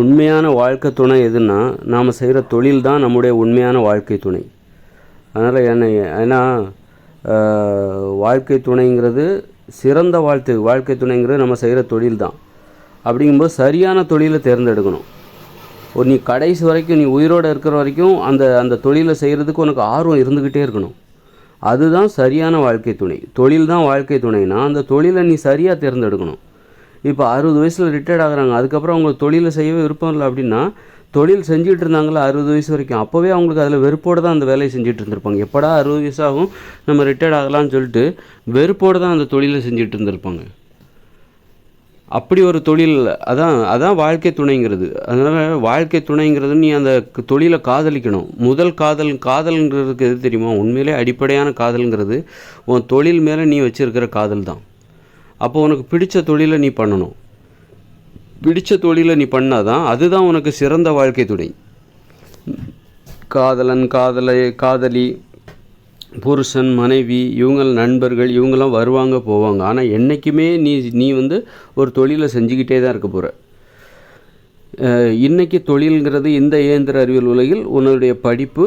உண்மையான வாழ்க்கை துணை எதுன்னா நாம் செய்கிற தொழில் தான் நம்முடைய உண்மையான வாழ்க்கை துணை. அதனால் ஏன்னா வாழ்க்கை துணைங்கிறது சிறந்த வாழ்க்கை துணைங்கிறது நம்ம செய்கிற தொழில் தான். அப்படிங்கும்போது சரியான தொழிலை தேர்ந்தெடுக்கணும். நீ கடைசி வரைக்கும் நீ உயிரோடு இருக்கிற வரைக்கும் அந்த தொழிலை செய்கிறதுக்கு உனக்கு ஆர்வம் இருந்துக்கிட்டே இருக்கணும். அதுதான் சரியான வாழ்க்கை துணை. தொழில் தான் வாழ்க்கை துணைனா அந்த தொழிலை நீ சரியாக தேர்ந்தெடுக்கணும். இப்போ 60 வயசில் ரிட்டையர்ட் ஆகுறாங்க, அதுக்கப்புறம் அவங்களுக்கு தொழிலை செய்யவே விருப்பம் இல்லை அப்படின்னா தொழில் செஞ்சுட்டு இருந்தாங்களா 60 வயசு வரைக்கும், அப்போவே அவங்களுக்கு அதில் வெறுப்போடு தான் அந்த வேலையை செஞ்சுட்டு இருந்திருப்பாங்க. எப்படா 60 வயசாகும் நம்ம ரிட்டையர்ட் ஆகலாம்னு சொல்லிட்டு வெறுப்போடு தான் அந்த தொழிலை செஞ்சுட்டு இருந்திருப்பாங்க. அப்படி ஒரு தொழில் அதான் வாழ்க்கை துணைங்கிறது. அதனால் வாழ்க்கை துணைங்கிறது நீ அந்த தொழிலை காதலிக்கணும். முதல் காதல்ங்கிறதுக்கு எது தெரியுமா? உண்மையிலே அடிப்படையான காதல்ங்கிறது உன் தொழில் மேலே நீ வச்சுருக்கிற காதல் தான். அப்போ உனக்கு பிடிச்ச தொழிலை நீ பண்ணணும். பிடிச்ச தொழிலை நீ பண்ணாதான் அதுதான் உனக்கு சிறந்த வாழ்க்கை துணை. காதலன், காதலி, புருஷன், மனைவி, இவங்க நண்பர்கள், இவங்கெல்லாம் வருவாங்க போவாங்க. ஆனால் என்றைக்குமே நீ ஒரு தொழிலை செஞ்சுக்கிட்டே தான் இருக்க போகிற. இன்றைக்கி தொழில்ங்கிறது இந்த இயந்திர அறிவியல் உலகில் உன்னுடைய படிப்பு,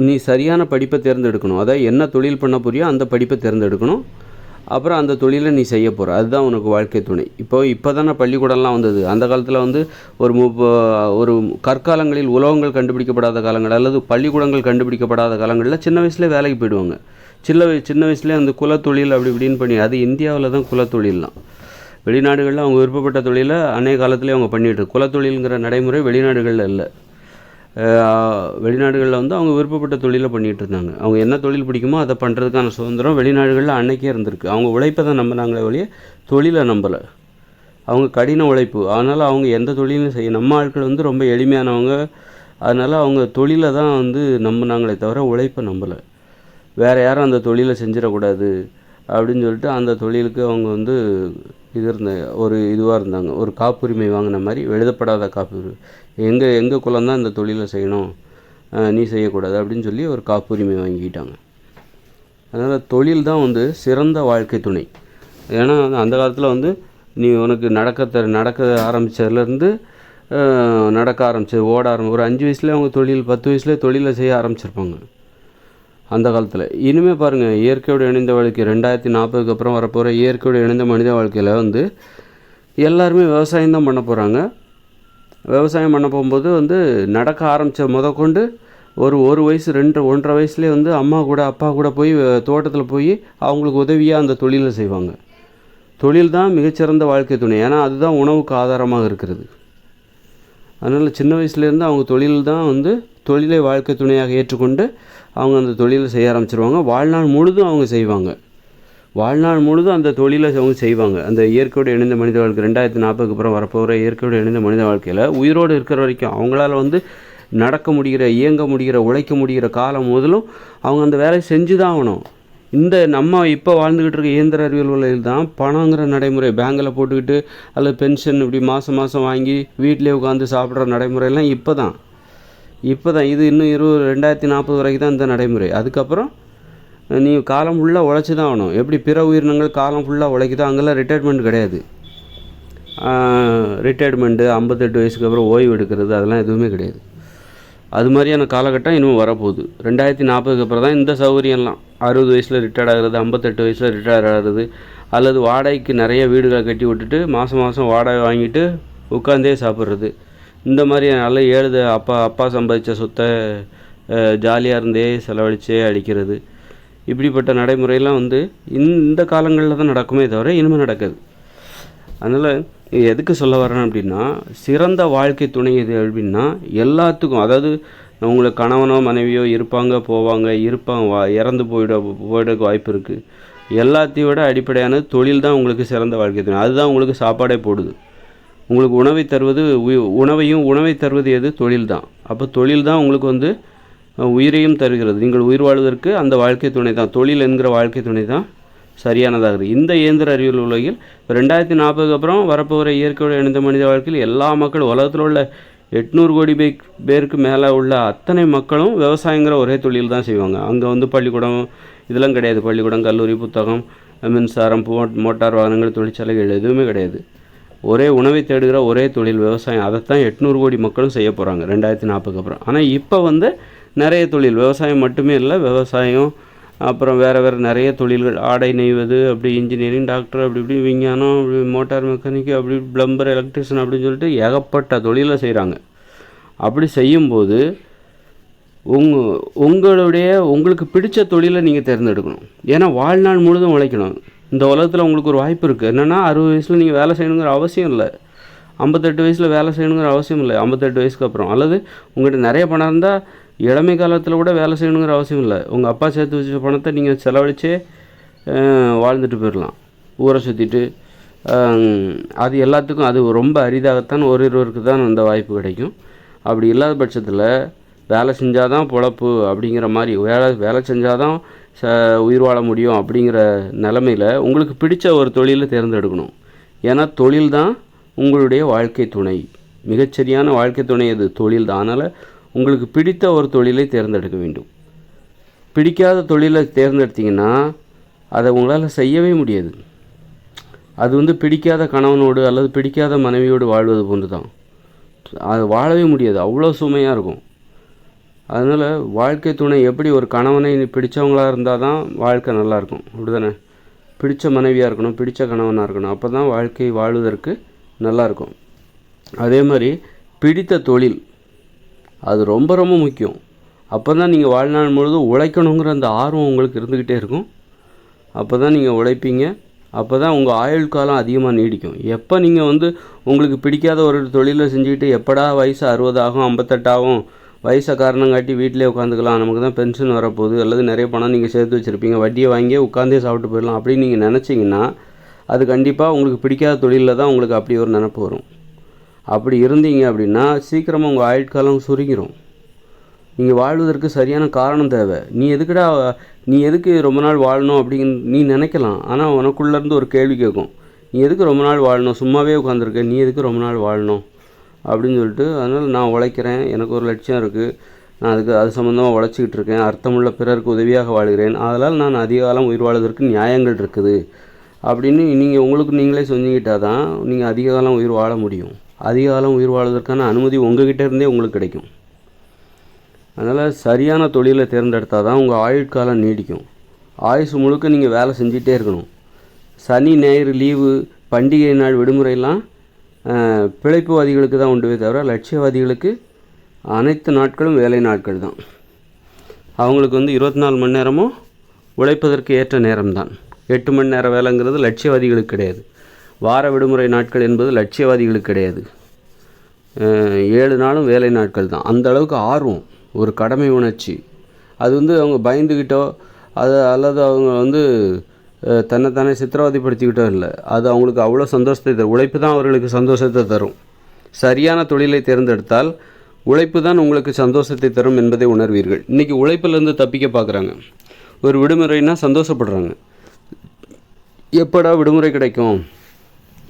நீ சரியான படிப்பை தேர்ந்தெடுக்கணும். அதாவது என்ன தொழில் பண்ண போறியோ அந்த படிப்பை தேர்ந்தெடுக்கணும். அப்புறம் அந்த தொழிலை நீ செய்ய போகிற. அதுதான் உனக்கு வாழ்க்கை துணை. இப்போ தானே பள்ளிக்கூடம்லாம் வந்தது. அந்த காலத்தில் ஒரு கற்காலங்களில் உலோகங்கள் கண்டுபிடிக்கப்படாத காலங்கள் அல்லது பள்ளிக்கூடங்கள் கண்டுபிடிக்கப்படாத காலங்களில் சின்ன வயசுலேயே வேலைக்கு போயிடுவாங்க. சின்ன வயசுலேயே அந்த குலத்தொழில் அப்படி இப்படின்னு பண்ணி, அது இந்தியாவில் தான் குலத்தொழில்லாம். வெளிநாடுகளில் அவங்க விருப்பப்பட்ட தொழிலை அன்றைய காலத்துலேயே அவங்க பண்ணிட்டு, குலத்தொழில்ங்கிற நடைமுறை வெளிநாடுகளில் இல்லை. வெளிநாடுகளில் அவங்க விருப்பப்பட்ட தொழிலை பண்ணிகிட்டு இருந்தாங்க. அவங்க என்ன தொழில் பிடிக்குமோ அதை பண்ணுறதுக்கான சுதந்திரம் வெளிநாடுகளில் அன்றைக்கே இருந்திருக்கு. அவங்க உழைப்பை தான் நம்பினாங்களே ஒழிய தொழிலை நம்பலை. அவங்க கடின உழைப்பு, அதனால் அவங்க எந்த தொழிலும் செய்ய. நம்ம ஆட்கள் ரொம்ப எளிமையானவங்க, அதனால் அவங்க தொழிலை தான் நம்பினாங்களே தவிர உழைப்பை நம்பலை. வேறு யாரும் அந்த தொழிலை செஞ்சிடக்கூடாது அப்படின்னு சொல்லிட்டு அந்த தொழிலுக்கு அவங்க இதுவாக இருந்தாங்க. ஒரு காப்புரிமை வாங்கின மாதிரி, எழுதப்படாத காப்புரிமை. எங்கள் குலம்தான் இந்த தொழிலை செய்யணும், நீ செய்யக்கூடாது அப்படின்னு சொல்லி ஒரு காப்புரிமை வாங்கிக்கிட்டாங்க. அதனால் தொழில் தான் சிறந்த வாழ்க்கை துணை. ஏன்னா அந்த காலத்தில் நீ உனக்கு நடக்க ஆரம்பித்ததுலேருந்து ஓட ஒரு 5 வயசுலேயே அவங்க 10 வயசுலேயே தொழிலை செய்ய ஆரம்பிச்சிருப்பாங்க அந்த காலத்தில். இனிமேல் பாருங்கள், இயற்கையோடு இணைந்த வாழ்க்கை 2040க்கு அப்புறம் வரப்போகிற இயற்கையோடு இணைந்த மனித வாழ்க்கையில் எல்லாருமே விவசாயம் தான் பண்ண போகிறாங்க. விவசாயம் பண்ண போகும்போது நடக்க ஆரம்பித்த முதற்கொண்டு ஒரு வயசு 1.5 வயசுலேயே அம்மா கூட அப்பா கூட போய் தோட்டத்தில் போய் அவங்களுக்கு உதவியாக அந்த தொழிலை செய்வாங்க. தொழில் தான் மிகச்சிறந்த வாழ்க்கை துணை. ஏன்னா அதுதான் உணவுக்கு ஆதாரமாக இருக்கிறது. அதனால் சின்ன வயசுலேருந்து அவங்க தொழில் தான் தொழிலை வாழ்க்கை துணையாக ஏற்றுக்கொண்டு அவங்க அந்த தொழிலை செய்ய ஆரம்பிச்சிருவாங்க. வாழ்நாள் முழுதும் அவங்க செய்வாங்க. வாழ்நாள் முழுதும் அந்த தொழிலை அவங்க செய்வாங்க. அந்த இயற்கையோடு இணைந்த மனித வாழ்க்கை 2040க்கு அப்புறம் வரப்போகிற இயற்கையோடு இணைந்த மனித வாழ்க்கையில் உயிரோடு இருக்கிற வரைக்கும் அவங்களால நடக்க முடிகிற, இயங்க முடிகிற, உழைக்க முடிகிற காலம் முதலும் அவங்க அந்த வேலையை செஞ்சு தான் ஆகணும். நம்ம இப்போ வாழ்ந்துக்கிட்டு இருக்க இயந்திர அறிவியல் உலகில் தான் பணங்கிற நடைமுறை, பேங்கில் போட்டுக்கிட்டு அல்லது பென்ஷன் இப்படி மாதம் வாங்கி வீட்டிலே உட்காந்து சாப்பிட்ற நடைமுறையெல்லாம் இப்போ தான் இது இன்னும் 2040 வரைக்கும் தான் இந்த நடைமுறை. அதுக்கப்புறம் நீ காலம் ஃபுல்லாக உழைச்சி தான் ஆகணும். எப்படி பிற உயிரினங்கள் காலம் ஃபுல்லாக உழைக்குதோ அங்கெல்லாம் ரிட்டையர்மெண்ட் கிடையாது. ரிட்டையர்மெண்ட்டு 58 வயசுக்கு அப்புறம் ஓய்வு எடுக்கிறது அதெல்லாம் எதுவுமே கிடையாது. அது மாதிரியான காலகட்டம் இன்னும் வரப்போகுது. 2040க்கு அப்புறம் தான் இந்த சௌகரியம்லாம். 60 வயசில் ரிட்டையர்ட் ஆகிறது, 58 வயசில் ரிட்டையர்ட் ஆகிறது, அல்லது வாடகைக்கு நிறைய வீடுகளை கட்டி விட்டுட்டு மாதம் வாடகை வாங்கிட்டு உட்காந்தே சாப்பிட்றது. இந்த மாதிரி நல்ல அப்பா சம்பாதிச்ச சொத்தை ஜாலியாக இருந்தே செலவழிச்சே அடிக்கிறது. இப்படிப்பட்ட நடைமுறையெல்லாம் இந்த காலங்களில் தான் நடக்குமே தவிர இனிமேல் நடக்காது. அதனால் எதுக்கு சொல்ல வரேன் அப்படின்னா, சிறந்த வாழ்க்கை துணை எது அப்படின்னா எல்லாத்துக்கும், அதாவது உங்களுக்கு கணவனோ மனைவியோ இருப்பாங்க போவாங்க இறந்து போயிட வாய்ப்பு இருக்குது. எல்லாத்தையும் விட அடிப்படையானது தொழில் தான் உங்களுக்கு சிறந்த வாழ்க்கை துணை. அதுதான் உங்களுக்கு சாப்பாடே போடுது. உங்களுக்கு உணவை தருவது எது? தொழில் தான். அப்போ தொழில் தான் உங்களுக்கு உயிரையும் தருகிறது. நீங்கள் உயிர் வாழ்வதற்கு அந்த வாழ்க்கை துணை தான், தொழில் என்கிற வாழ்க்கை துணை தான் சரியானதாகிறது. இந்த இயந்திர அறிவியல் உலகில் 2040க்கு அப்புறம் வரப்போகிற இயற்கையோடு இணைந்த மனித வாழ்க்கையில் எல்லா மக்களும், உலகத்தில் உள்ள 800 கோடி பேருக்கு மேலே உள்ள அத்தனை மக்களும் விவசாயங்கிற ஒரே தொழில் தான் செய்வாங்க. அங்கே பள்ளிக்கூடம் இதெல்லாம் கிடையாது. பள்ளிக்கூடம், கல்லூரி, புத்தகம், மின்சாரம், மோட்டார் வாகனங்கள், தொழிற்சாலைகள் எதுவுமே கிடையாது. ஒரே உணவை தேடுகிற ஒரே தொழில் விவசாயம். அதைத்தான் 800 கோடி மக்களும் செய்ய போகிறாங்க 2040 அப்புறம். ஆனால் இப்போ வந்து நிறைய தொழில் விவசாயம் மட்டுமே இல்லை, விவசாயம் அப்புறம் வேறு நிறைய தொழில்கள், ஆடை நெய்வது, அப்படி இன்ஜினியரிங், டாக்டர், அப்படி இப்படி விஞ்ஞானம், அப்படி மோட்டார் மெக்கானிக், அப்படி பிளம்பர், எலக்ட்ரிஷியன் அப்படின்னு சொல்லிட்டு ஏகப்பட்ட தொழிலை செய்கிறாங்க. அப்படி செய்யும்போது உங்களுக்கு பிடிச்ச தொழிலை நீங்கள் தேர்ந்தெடுக்கணும். ஏன்னா வாழ்நாள் முழுதும் உழைக்கணும். இந்த உலகத்தில் உங்களுக்கு ஒரு வாய்ப்பு இருக்குது. என்னென்னா 60 வயசில் நீங்கள் வேலை செய்யணுங்கிற அவசியம் இல்லை, 58 வயசில் வேலை செய்யணுங்கிற அவசியம் இல்லை, 58 வயசுக்கு அப்புறம். அல்லது உங்கள்கிட்ட நிறைய பணம் இருந்தால் இளமை காலத்தில் கூட வேலை செய்யணுங்கிற அவசியம் இல்லை. உங்கள் அப்பா சேர்த்து வச்ச பணத்தை நீங்கள் செலவழிச்சே வாழ்ந்துட்டு போயிடலாம், ஊரை சுற்றிட்டு. அது எல்லாத்துக்கும் அது ரொம்ப அரிதாகத்தான் ஒருவருக்கு தான் அந்த வாய்ப்பு கிடைக்கும். அப்படி இல்லாத பட்சத்தில் வேலை செஞ்சால் தான் பொழப்பு அப்படிங்கிற மாதிரி, வேலை செஞ்சால் தான் உயிர் வாழ முடியும் அப்படிங்கிற நிலமையில் உங்களுக்கு பிடிச்ச ஒரு தொழிலை தேர்ந்தெடுக்கணும். ஏன்னா தொழில் தான் உங்களுடைய வாழ்க்கை துணை. மிகச்சரியான வாழ்க்கை துணை அது தொழில் தான். அதனால் உங்களுக்கு பிடித்த ஒரு தொழிலை தேர்ந்தெடுக்க வேண்டும். பிடிக்காத தொழிலை தேர்ந்தெடுத்திங்கன்னா அதை உங்களால் செய்யவே முடியாது. அது வந்து பிடிக்காத கணவனோடு அல்லது பிடிக்காத மனைவியோடு வாழ்வது போன்று தான். அது வாழவே முடியாது, அவ்வளோ சுமையாக இருக்கும். அதனால் வாழ்க்கை துணை எப்படி ஒரு கணவனை பிடித்தவங்களாக இருந்தால் தான் வாழ்க்கை நல்லாயிருக்கும், அப்படி தானே? பிடித்த மனைவியாக இருக்கணும், பிடித்த கணவனாக இருக்கணும், அப்போ தான் வாழ்க்கை வாழ்வதற்கு நல்லாயிருக்கும். அதே மாதிரி பிடித்த தொழில் அது ரொம்ப ரொம்ப முக்கியம். அப்போ தான் நீங்கள் வாழ்நாள் முழுதும் உழைக்கணுங்கிற அந்த ஆர்வம் உங்களுக்கு இருந்துக்கிட்டே இருக்கும். அப்போ தான் நீங்கள் உழைப்பீங்க. அப்போ தான் உங்கள் ஆயுள் காலம் அதிகமாக நீடிக்கும். எப்போ நீங்கள் வந்து உங்களுக்கு பிடிக்காத ஒரு தொழிலை செஞ்சுக்கிட்டு எப்படா வயசு 60 ஆகும் 58 ஆகும், வயசை காரணம் காட்டி வீட்டிலே உட்காந்துக்கலாம், நமக்கு தான் பென்ஷன் வரப்போகுது, அல்லது நிறைய பணம் நீங்கள் சேர்த்து வச்சுருப்பீங்க, வட்டியை வாங்கியே உட்காந்தே சாப்பிட்டு போயிடலாம் அப்படின்னு நீங்கள் நினச்சிங்கன்னா அது கண்டிப்பாக உங்களுக்கு பிடிக்காத தொழிலில் தான் உங்களுக்கு அப்படி ஒரு நினப்பு வரும். அப்படி இருந்தீங்க அப்படின்னா சீக்கிரமாக உங்கள் ஆயுட்காலம் சுருங்கிடும். நீங்கள் வாழ்வதற்கு சரியான காரணம் தேவை. நீ எதுக்கு ரொம்ப நாள் வாழணும் அப்படின்னு நீ நினைக்கலாம். ஆனால் உனக்குள்ளேருந்து ஒரு கேள்வி கேட்கும், நீ எதுக்கு ரொம்ப நாள் வாழணும், சும்மாவே உட்காந்துருக்க, நீ எதுக்கு ரொம்ப நாள் வாழணும் அப்படின்னு சொல்லிட்டு. அதனால் நான் உழைக்கிறேன், எனக்கு ஒரு லட்சியம் இருக்குது, நான் அது சம்மந்தமாக உழைச்சிக்கிட்டு இருக்கேன், அர்த்தமுள்ள பிறருக்கு உதவியாக வாழ்கிறேன், அதனால் நான் அதிக காலம் உயிர் வாழ்வதற்கு நியாயங்கள் இருக்குது அப்படின்னு நீங்கள் உங்களுக்கு நீங்களே சொன்னிக்கிட்டால் தான் நீங்கள் அதிக காலம் உயிர் வாழ முடியும். அதிக காலம் உயிர் வாழ்வதற்கான அனுமதி உங்கள்கிட்ட இருந்தே உங்களுக்கு கிடைக்கும். அதனால் சரியான தொழிலை தேர்ந்தெடுத்தால் தான் உங்கள் ஆயுட்காலம் நீடிக்கும். ஆயுசு முழுக்க நீங்கள் வேலை செஞ்சிட்டே இருக்கணும். சனி ஞாயிறு லீவு, பண்டிகை நாள் விடுமுறையெல்லாம் பிழைப்புவாதிகளுக்கு தான் உண்டுவே தவிர லட்சியவாதிகளுக்கு அனைத்து நாட்களும் வேலை நாட்கள் தான். அவங்களுக்கு வந்து 24 மணி நேரமும் உழைப்பதற்கு ஏற்ற நேரம்தான். 8 மணி நேரம் வேலைங்கிறது லட்சியவாதிகளுக்கு கிடையாது. வார விடுமுறை நாட்கள் என்பது லட்சியவாதிகளுக்கு கிடையாது. 7 நாளும் வேலை நாட்கள் தான். அந்த அளவுக்கு ஆர்வம், ஒரு கடமை உணர்ச்சி, அது வந்து அவங்க பயந்துக்கிட்டோ அல்லது அவங்க வந்து தன்னைத்தானே சித்திரவதைப்படுத்திக்கிட்டோ இல்லை. அது அவங்களுக்கு அவ்வளோ சந்தோஷத்தை தரும். உழைப்பு தான் அவர்களுக்கு சந்தோஷத்தை தரும். சரியான தொழிலை தேர்ந்தெடுத்தால் உழைப்பு தான் உங்களுக்கு சந்தோஷத்தை தரும் என்பதை உணர்வீர்கள். இன்றைக்கி உழைப்பிலேருந்து தப்பிக்க பார்க்குறாங்க. ஒரு விடுமுறைனா சந்தோஷப்படுறாங்க, எப்படா விடுமுறை கிடைக்கும்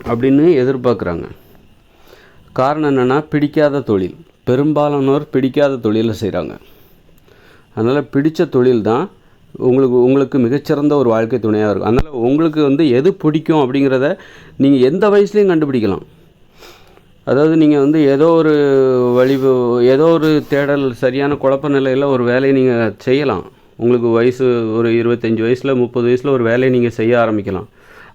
அப்படின்னு எதிர்பார்க்குறாங்க. காரணம் என்னென்னா பிடிக்காத தொழில். பெரும்பாலானோர் பிடிக்காத தொழிலை செய்கிறாங்க. அதனால் பிடித்த தொழில் தான் உங்களுக்கு மிகச்சிறந்த ஒரு வாழ்க்கை துணையாக இருக்கும். அதனால் உங்களுக்கு வந்து எது பிடிக்கும் அப்படிங்கிறத நீங்கள் எந்த வயசுலேயும் கண்டுபிடிக்கலாம். அதாவது நீங்கள் வந்து ஏதோ ஒரு தேடல், சரியான குழப்ப நிலையில் ஒரு வேலையை நீங்கள் செய்யலாம். உங்களுக்கு வயசு ஒரு 25 வயசில் 30 வயசில் ஒரு வேலையை நீங்கள் செய்ய ஆரம்பிக்கலாம்.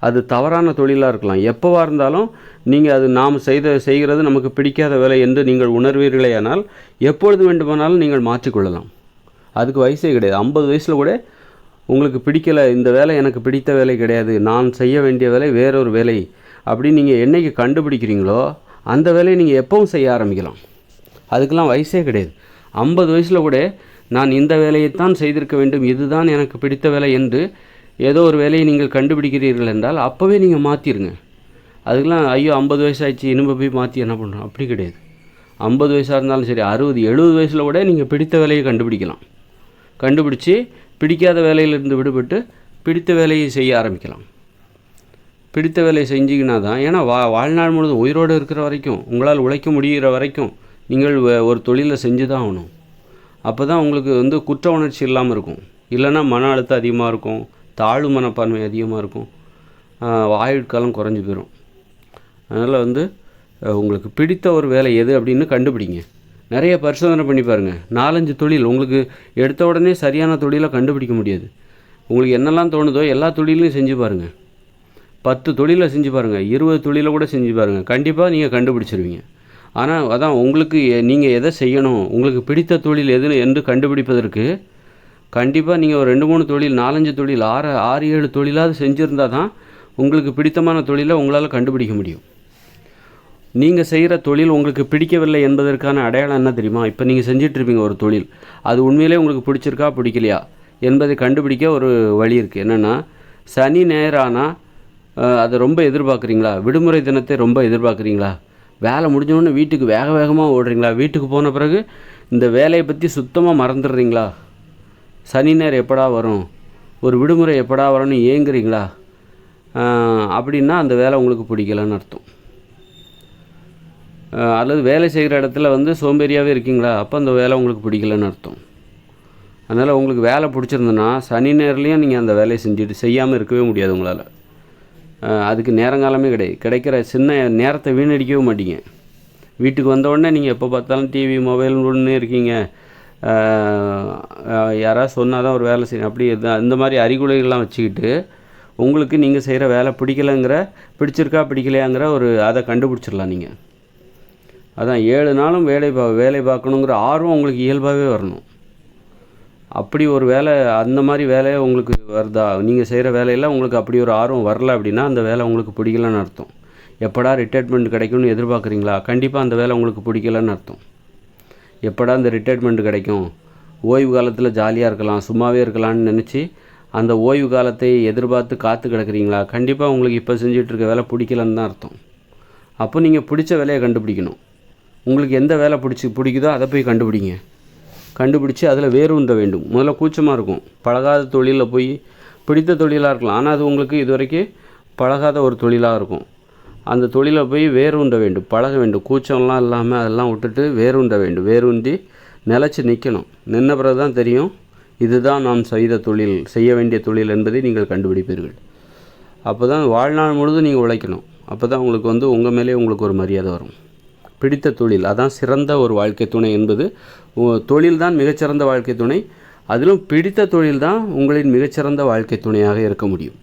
அது தவறான தொழிலாக இருக்கலாம். எப்போவா இருந்தாலும் நீங்கள் அது நாம் செய்கிறது நமக்கு பிடிக்காத வேலை என்று நீங்கள் உணர்வீர்களே, ஆனால் எப்பொழுது வேண்டுமானாலும் நீங்கள் மாற்றிக்கொள்ளலாம். அதுக்கு வயசே கிடையாது. 50 வயசில் கூட உங்களுக்கு பிடிக்கலை, இந்த வேலை எனக்கு பிடித்த வேலை கிடையாது, நான் செய்ய வேண்டிய வேலை வேறொரு வேலை அப்படின்னு நீங்கள் என்றைக்கு கண்டுபிடிக்கிறீங்களோ அந்த வேலையை நீங்கள் எப்பவும் செய்ய ஆரம்பிக்கலாம். அதுக்கெல்லாம் வயசே கிடையாது. 50 வயசில் கூட நான் இந்த வேலையைத்தான் செய்திருக்க வேண்டும், இதுதான் எனக்கு பிடித்த வேலை என்று ஏதோ ஒரு வேலையை நீங்கள் கண்டுபிடிக்கிறீர்கள் என்றால் அப்போவே நீங்கள் மாற்றிடுங்க. அதுக்கெல்லாம் ஐயோ 50 வயசாகிடுச்சு இனிமே போய் மாற்றி என்ன பண்ணுறோம், அப்படி கிடையாது. 50 வயசாக இருந்தாலும் சரி, 60 70 வயசில் கூட நீங்கள் பிடித்த வேலையை கண்டுபிடிக்கலாம். கண்டுபிடிச்சி பிடிக்காத வேலையிலிருந்து விடுபட்டு பிடித்த வேலையை செய்ய ஆரம்பிக்கலாம். பிடித்த வேலையை செஞ்சிங்கன்னா தான், ஏன்னா வாழ்நாள் முழுதும் உயிரோடு இருக்கிற வரைக்கும், உங்களால் உழைக்க முடிகிற வரைக்கும் நீங்கள் ஒரு தொழிலை செஞ்சு தான் ஆகணும். அப்போ தான் உங்களுக்கு வந்து குற்ற உணர்ச்சி இல்லாமல் இருக்கும். இல்லைன்னா மன அழுத்தம் அதிகமாக இருக்கும், தாழ்வு மனப்பான்மை அதிகமாக இருக்கும், ஆயுட்காலம் குறைஞ்சி போயிடும். அதனால் வந்து உங்களுக்கு பிடித்த ஒரு வேலை எது அப்படின்னு கண்டுபிடிங்க. நிறைய பரிசோதனை பண்ணி பாருங்கள். 4-5 தொழில் உங்களுக்கு எடுத்த உடனே சரியான தொழிலை கண்டுபிடிக்க முடியாது. உங்களுக்கு என்னெல்லாம் தோணுதோ எல்லா தொழிலையும் செஞ்சு பாருங்கள். 10 தொழிலை செஞ்சு பாருங்கள், 20 தொழிலை கூட செஞ்சு பாருங்கள். கண்டிப்பாக நீங்கள் கண்டுபிடிச்சிருவீங்க. ஆனால் அதான் உங்களுக்கு நீங்கள் எதை செய்யணும், உங்களுக்கு பிடித்த தொழில் எது என்று கண்டுபிடிப்பதற்கு கண்டிப்பாக நீங்கள் ஒரு 2-3 தொழில், 4-5 தொழில், 6-7 தொழிலாவது செஞ்சுருந்தால் தான் உங்களுக்கு பிடித்தமான தொழிலை உங்களால் கண்டுபிடிக்க முடியும். நீங்கள் செய்கிற தொழில் உங்களுக்கு பிடிக்கவில்லை என்பதற்கான அடையாளம் என்ன தெரியுமா? இப்போ நீங்கள் செஞ்சிட்ருப்பீங்க ஒரு தொழில், அது உண்மையிலே உங்களுக்கு பிடிச்சிருக்கா பிடிக்கலையா என்பதை கண்டுபிடிக்க ஒரு வழி இருக்குது. என்னென்னா, சனி ஞாயிறானால் அதை ரொம்ப எதிர்பார்க்குறீங்களா? விடுமுறை தினத்தை ரொம்ப எதிர்பார்க்குறீங்களா? வேலை முடிஞ்சோடனே வீட்டுக்கு வேக வேகமாக ஓடுறீங்களா? வீட்டுக்கு போன பிறகு இந்த வேலையை பற்றி சுத்தமாக மறந்துடுறீங்களா? சனி ஞாயிறு எப்படா வரும், ஒரு விடுமுறை எப்படா வரும்னு ஏங்குறீங்களா? அப்படின்னா அந்த வேலை உங்களுக்கு பிடிக்கலன்னு அர்த்தம். அல்லது வேலை செய்கிற இடத்துல வந்து சோம்பேறியாகவே இருக்கீங்களா? அப்போ அந்த வேலை உங்களுக்கு பிடிக்கலன்னு அர்த்தம். அதனால் உங்களுக்கு வேலை பிடிச்சிருந்துன்னா சனி ஞாயிறுலேயும் நீங்கள் அந்த வேலையை செய்யாமல் இருக்கவே முடியாது உங்களால். அதுக்கு நேரங்காலமே கிடைக்கிற சின்ன நேரத்தை வீணடிக்கவே மாட்டீங்க. வீட்டுக்கு வந்தவுடனே நீங்கள் எப்போ பார்த்தாலும் டிவி மொபைல்னு இருக்கீங்க. யாராவது சொன்னால் தான் ஒரு வேலை செய்யணும், அப்படி இந்த மாதிரி அறிகுறிகள்லாம் வச்சுக்கிட்டு உங்களுக்கு நீங்கள் செய்கிற வேலை பிடிச்சிருக்கா பிடிக்கலையாங்கிற அதை கண்டுபிடிச்சிடலாம் நீங்கள். அதான் 7 நாளும் வேலை பார்க்கணுங்கிற ஆர்வம் உங்களுக்கு இயல்பாகவே வரணும். அப்படி ஒரு வேலை, அந்த மாதிரி வேலையை உங்களுக்கு வருதா? நீங்கள் செய்கிற வேலையில் உங்களுக்கு அப்படி ஒரு ஆர்வம் வரல அப்படின்னா அந்த வேலை உங்களுக்கு பிடிக்கலன்னு அர்த்தம். எப்படா ரிட்டையர்மெண்ட் கிடைக்கும்னு எதிர்பார்க்குறீங்களா? கண்டிப்பாக அந்த வேலை உங்களுக்கு பிடிக்கலன்னு அர்த்தம். எப்படா இந்த ரிட்டையர்மெண்ட் கிடைக்கும், ஓய்வு காலத்தில் ஜாலியாக இருக்கலாம், சும்மாவே இருக்கலாம்னு நினச்சி அந்த ஓய்வு காலத்தை எதிர்பார்த்து காத்து கிடக்குறீங்களா? கண்டிப்பாக உங்களுக்கு இப்போ செஞ்சிட்ருக்க வேலை பிடிக்கலன்னு தான் அர்த்தம். அப்போ நீங்கள் பிடிச்ச வேலையை கண்டுபிடிக்கணும். உங்களுக்கு எந்த வேலை பிடிக்குதோ அதை போய் கண்டுபிடிச்சி அதில் வேரூன்ற வேண்டும். முதல்ல கூச்சமாக இருக்கும், பழகாத தொழிலில் போய் பிடித்த தொழிலாக இருக்கலாம், ஆனால் அது உங்களுக்கு இதுவரைக்கும் பழகாத ஒரு தொழிலாக இருக்கும். அந்த தொழிலை போய் வேரூன்ற வேண்டும், பழக வேண்டும். கூச்சம்லாம் இல்லாமல் அதெல்லாம் விட்டுட்டு வேரூன்ற வேண்டும். வேரூன்றி நிலச்சி நிற்கணும். நின்ன பிறகு தான் தெரியும் இதுதான் நாம் செய்ய வேண்டிய தொழில் என்பதை நீங்கள் கண்டுபிடிப்பீர்கள். அப்போ தான் வாழ்நாள் முழுதும் நீங்கள் உழைக்கணும். அப்போ தான் உங்களுக்கு வந்து உங்கள் மேலே உங்களுக்கு ஒரு மரியாதை வரும். பிடித்த தொழில் அதான் சிறந்த ஒரு வாழ்க்கை துணை என்பது. தொழில் தான் மிகச்சிறந்த வாழ்க்கை துணை, அதிலும் பிடித்த தொழில் தான் உங்களின் மிகச்சிறந்த வாழ்க்கை துணையாக இருக்க முடியும்.